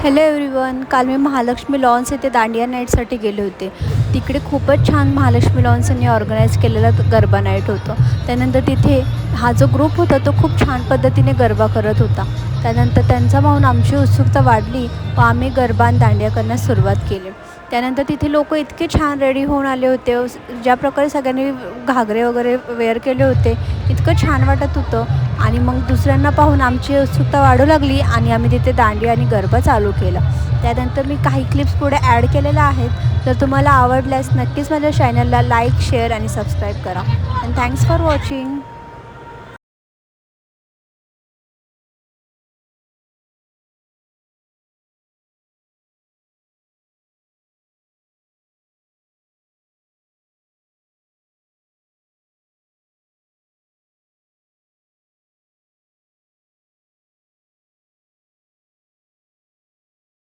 Hello everyone. काल मी Mahalakshmi lawns येथे दांडिया नाईटसाठी गेले होते. तिकडे खूपच छान महालक्ष्मी लॉन्स यांनी ऑर्गनाईज केलेला गरबा नाईट होतं. त्यानंतर तिथे हा जो ग्रुप होता तो खूप छान पद्धतीने गरबा करत होता. त्यानंतर त्यांचा पाहून आमची उत्सुकता वाढली व आम्ही गरबा आणि दांडिया करण्यास सुरुवात केली. त्यानंतर तिथे लोक इतके छान रेडी होऊन आले होते. ज्या प्रकारे सगळ्यांनी घागरे वगैरे वेअर केले होते इतकं छान वाटत होतं. आणि मग दुसऱ्यांना पाहून आमची उत्सुकता वाढू लागली आणि आम्ही तिथे दांडिया आणि गरबा चालू केला. त्यानंतर मी काही क्लिप्स पुढे ॲड केलेल्या आहेत. जर तुम्हाला आवडल्यास नक्कीच माझ्या चॅनलला लाईक, शेअर आणि सबस्क्राईब करा. And thanks for watching.